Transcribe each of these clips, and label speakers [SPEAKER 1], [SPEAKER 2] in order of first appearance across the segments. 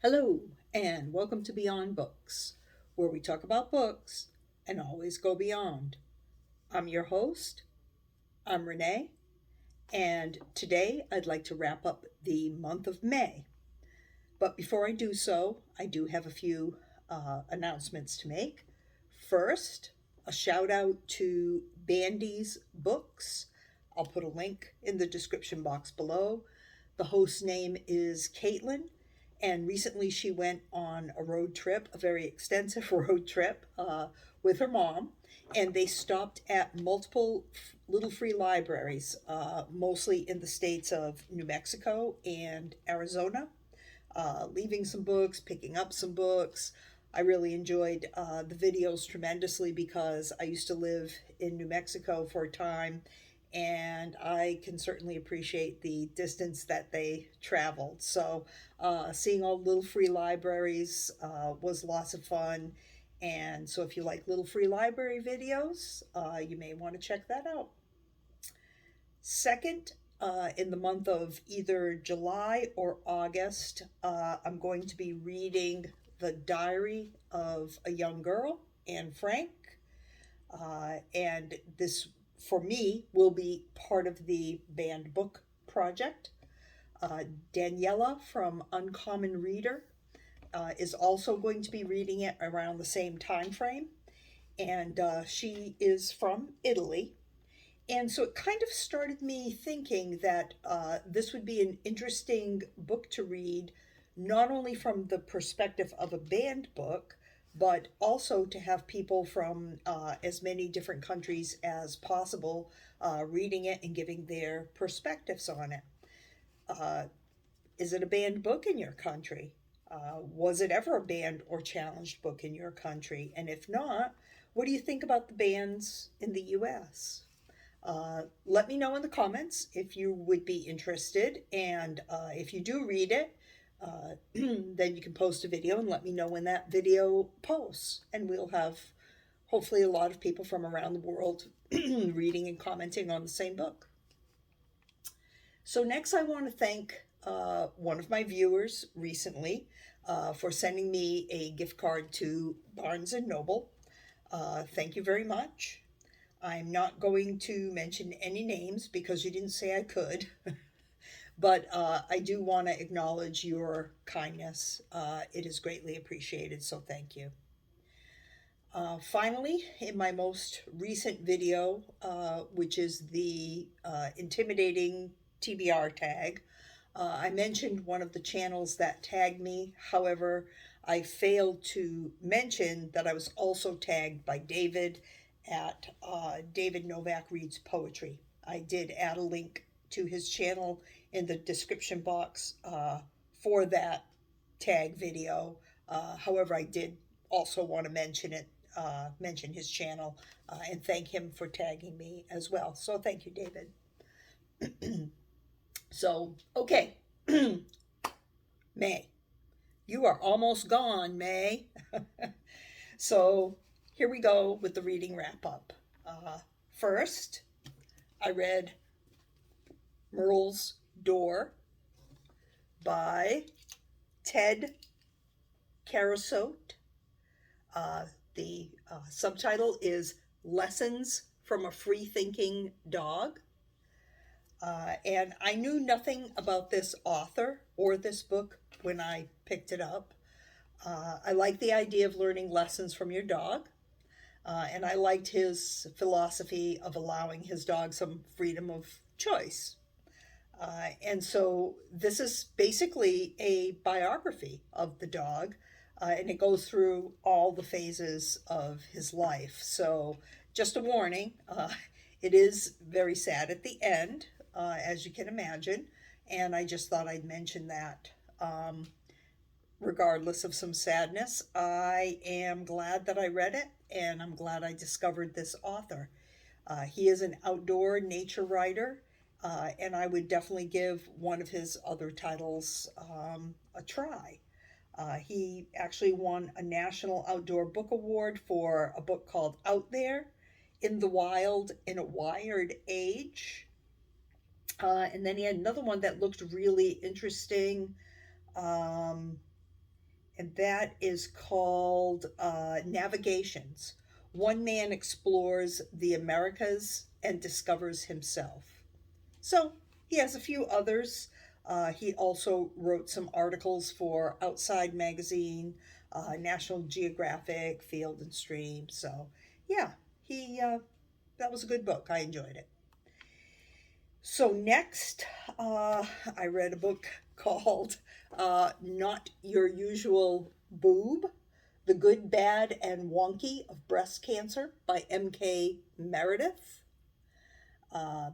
[SPEAKER 1] Hello, and welcome to Beyond Books, where we talk about books and always go beyond. I'm your host, I'm Renee, and today I'd like to wrap up the month of May. But before I do so, I do have a few announcements to make. First, a shout out to Bandy's Books. I'll put a link in the description box below. The host's name is Caitlin, and recently she went on a road trip, a very extensive road trip with her mom, and they stopped at multiple little free libraries, mostly in the states of New Mexico and Arizona, leaving some books, picking up some books. I really enjoyed the videos tremendously because I used to live in New Mexico for a time, and I can certainly appreciate the distance that they traveled. So, seeing all the little free libraries was lots of fun. And so, if you like little free library videos, you may want to check that out. Second, in the month of either July or August, I'm going to be reading The Diary of a Young Girl, Anne Frank. And this, for me, will be part of the banned book project. Daniela from Uncommon Reader is also going to be reading it around the same time frame. And she is from Italy. And so it kind of started me thinking that this would be an interesting book to read, not only from the perspective of a banned book, but also to have people from as many different countries as possible reading it and giving their perspectives on it. Uh, is it a banned book in your country? Was it ever a banned or challenged book in your country? And if not, what do you think about the bans in the US? Let me know in the comments if you would be interested, and if you do read it, then you can post a video and let me know when that video posts, and we'll have hopefully a lot of people from around the world reading and commenting on the same book. So next, I want to thank one of my viewers recently for sending me a gift card to Barnes and Noble. Thank you very much. I'm not going to mention any names because you didn't say I could, but I do want to acknowledge your kindness. It is greatly appreciated, so thank you. Finally, in my most recent video, which is the intimidating TBR tag, I mentioned one of the channels that tagged me. However, I failed to mention that I was also tagged by David at David Novak Reads Poetry. I did add a link to his channel in the description box for that tag video. However, I did also want to mention his channel and thank him for tagging me as well. So thank you, David. So, okay, May. You are almost gone, May. So here we go with the reading wrap up. First, I read Merle's Door by Ted Kerasote. The subtitle is Lessons from a Free Thinking Dog. And I knew nothing about this author or this book when I picked it up. I like the idea of learning lessons from your dog. And I liked his philosophy of allowing his dog some freedom of choice. And so this is basically a biography of the dog, and it goes through all the phases of his life. So, just a warning, it is very sad at the end, as you can imagine, and I just thought I'd mention that. Regardless of some sadness, I am glad that I read it, and I'm glad I discovered this author. He is an outdoor nature writer, and I would definitely give one of his other titles a try. He actually won a National Outdoor Book Award for a book called Out There in the Wild in a Wired Age. And then he had another one that looked really interesting. and that is called Navigations. One man explores the Americas and discovers himself. So he has a few others. He also wrote some articles for Outside Magazine, National Geographic, Field and Stream. So yeah, he that was a good book. I enjoyed it. So next, I read a book called Not Your Usual Boob, The Good, Bad, and Wonky of Breast Cancer by M.K. Meredith.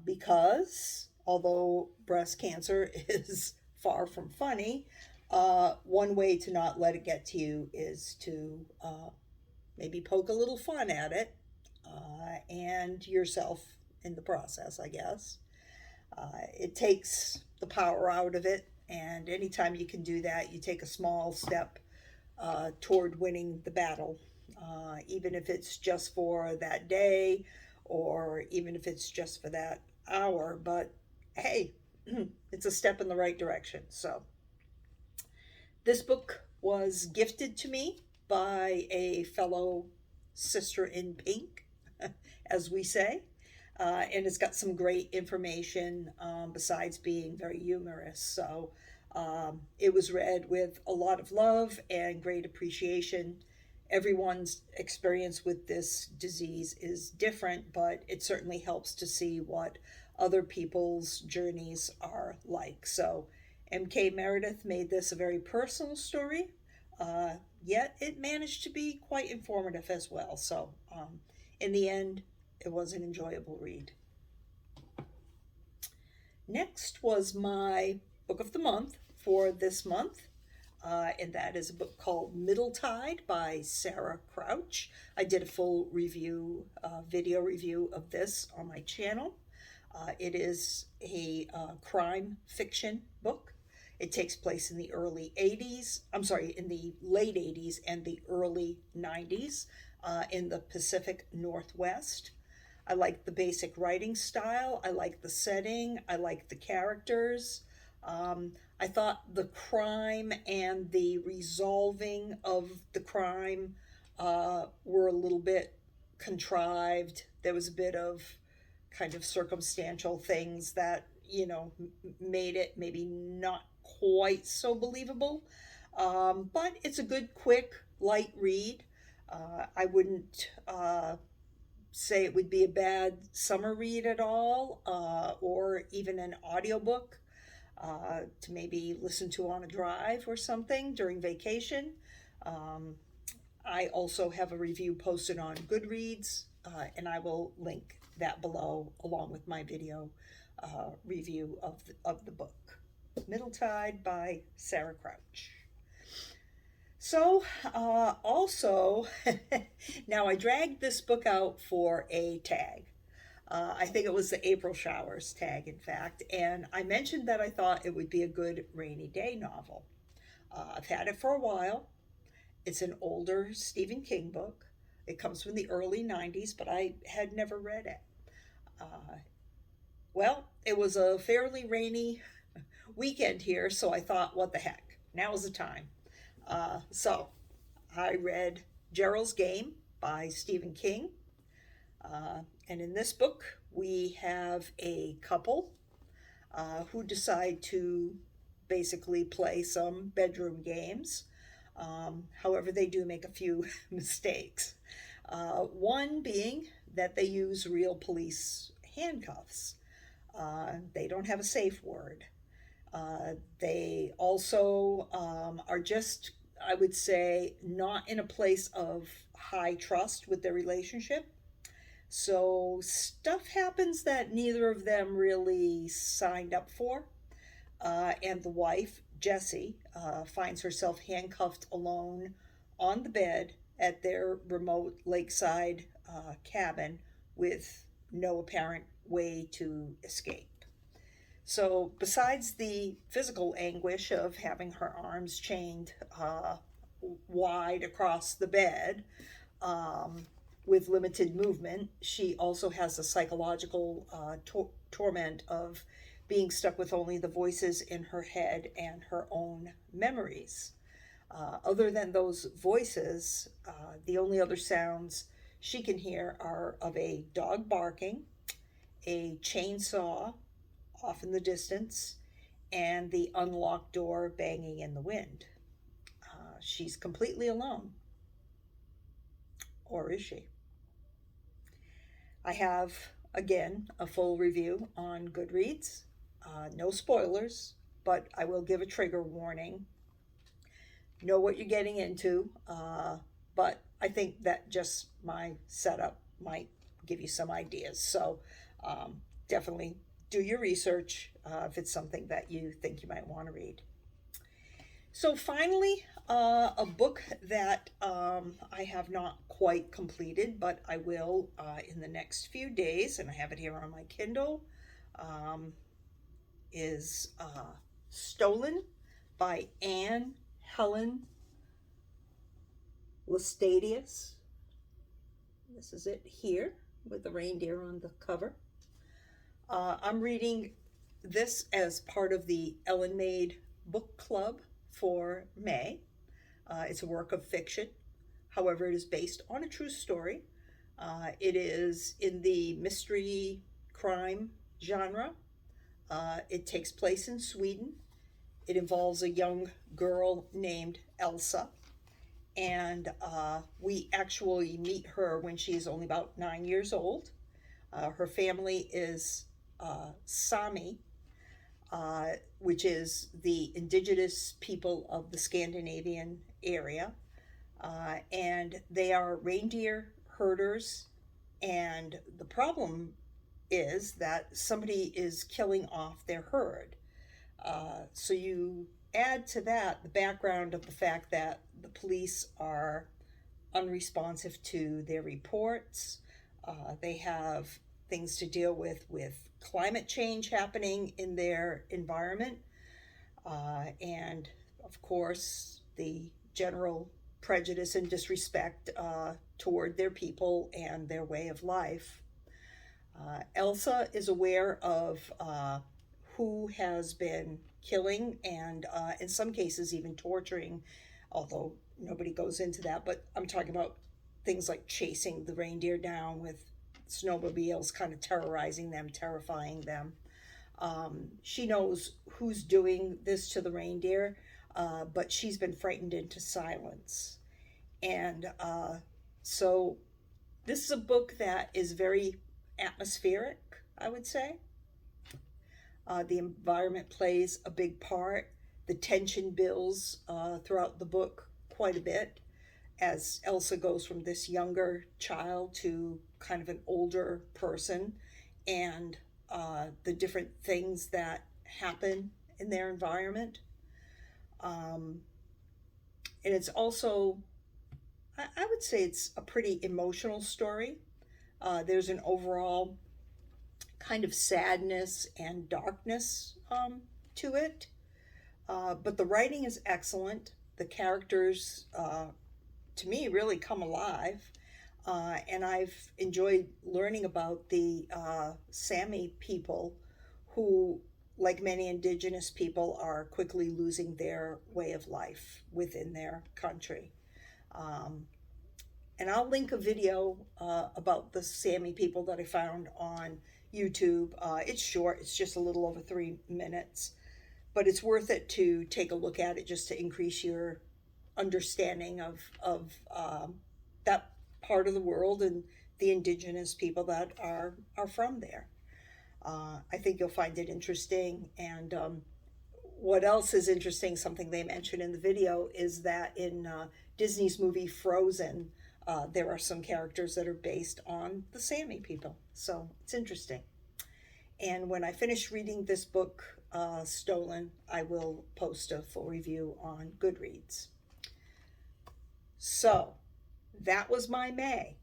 [SPEAKER 1] Because although breast cancer is far from funny, one way to not let it get to you is to maybe poke a little fun at it and yourself in the process, I guess. It takes the power out of it, and anytime you can do that, you take a small step toward winning the battle, even if it's just for that day or even if it's just for that hour. But hey, it's a step in the right direction. So, this book was gifted to me by a fellow sister in pink, as we say. And it's got some great information besides being very humorous. So it was read with a lot of love and great appreciation. Everyone's experience with this disease is different, but it certainly helps to see what other people's journeys are like. So M.K. Meredith made this a very personal story, yet it managed to be quite informative as well. So in the end, it was an enjoyable read. Next was my book of the month for this month, and that is a book called Middletide by Sarah Crouch. I did a full review, video review of this on my channel. It is a crime fiction book. It takes place in the early 80s, in the late 80s and the early 90s in the Pacific Northwest. I like the basic writing style. I like the setting. I like the characters. I thought the crime and the resolving of the crime were a little bit contrived. There was a bit of kind of circumstantial things that, made it maybe not quite so believable. But it's a good, quick, light read. I wouldn't say it would be a bad summer read at all, or even an audiobook to maybe listen to on a drive or something during vacation. I also have a review posted on Goodreads, and I will link that below along with my video review of the book. Middletide by Sarah Crouch. So, also, now I dragged this book out for a tag. I think it was the April Showers tag, in fact, and I mentioned that I thought it would be a good rainy day novel. I've had it for a while. It's an older Stephen King book. It comes from the early 90s, but I had never read it. Well, it was a fairly rainy weekend here, so I thought, what the heck, now's the time. So I read Gerald's Game by Stephen King. And in this book, we have a couple who decide to basically play some bedroom games. However, they do make a few mistakes. One being that they use real police handcuffs. They don't have a safe word. They also are just, I would say, not in a place of high trust with their relationship. So stuff happens that neither of them really signed up for. And the wife, Jessie, finds herself handcuffed alone on the bed at their remote lakeside cabin with no apparent way to escape. So, besides the physical anguish of having her arms chained wide across the bed with limited movement, she also has a psychological torment of being stuck with only the voices in her head and her own memories. Other than those voices, the only other sounds she can hear are of a dog barking, a chainsaw off in the distance, and the unlocked door banging in the wind. She's completely alone. Or is she? I have, again, a full review on Goodreads. No spoilers, but I will give a trigger warning. Know what you're getting into, but I think that just my setup might give you some ideas. So definitely do your research if it's something that you think you might want to read. So finally, a book that I have not quite completed, but I will in the next few days, and I have it here on my Kindle, is Stolen by Ann-Helen Laestadius. This is it here with the reindeer on the cover. I'm reading this as part of the Ellen Made Book Club for May. It's a work of fiction. However, it is based on a true story. It is in the mystery crime genre. It takes place in Sweden. It involves a young girl named Elsa. And we actually meet her when she is only about 9 years old. Her family is Sami, which is the indigenous people of the Scandinavian area. And they are reindeer herders. And the problem is that somebody is killing off their herd. So you add to that the background of the fact that the police are unresponsive to their reports. They have things to deal with climate change happening in their environment. And of course, the general prejudice and disrespect toward their people and their way of life. Elsa is aware of who has been killing and in some cases even torturing, although nobody goes into that, but I'm talking about things like chasing the reindeer down with snowmobiles, kind of terrorizing them, terrifying them. She knows who's doing this to the reindeer, but she's been frightened into silence. And so this is a book that is very atmospheric, I would say. The environment plays a big part. The tension builds throughout the book quite a bit as Elsa goes from this younger child to kind of an older person, and the different things that happen in their environment. And it's also, I would say it's a pretty emotional story. There's an overall kind of sadness and darkness to it. But the writing is excellent. The characters, to me, really come alive. And I've enjoyed learning about the Sami people who, like many indigenous people, are quickly losing their way of life within their country. And I'll link a video about the Sami people that I found on YouTube. It's short, it's just a little over 3 minutes, but it's worth it to take a look at it just to increase your understanding of that part of the world and the indigenous people that are from there. I think you'll find it interesting. And what else is interesting, something they mentioned in the video, is that in Disney's movie Frozen, there are some characters that are based on the Sami people. So it's interesting. And when I finish reading this book, Stolen, I will post a full review on Goodreads. So that was my May.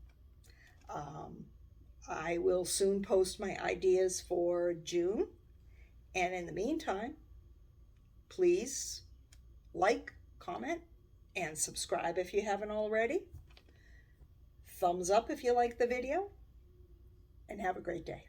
[SPEAKER 1] I will soon post my ideas for June. And in the meantime, please like, comment, and subscribe if you haven't already. Thumbs up if you like the video, and have a great day.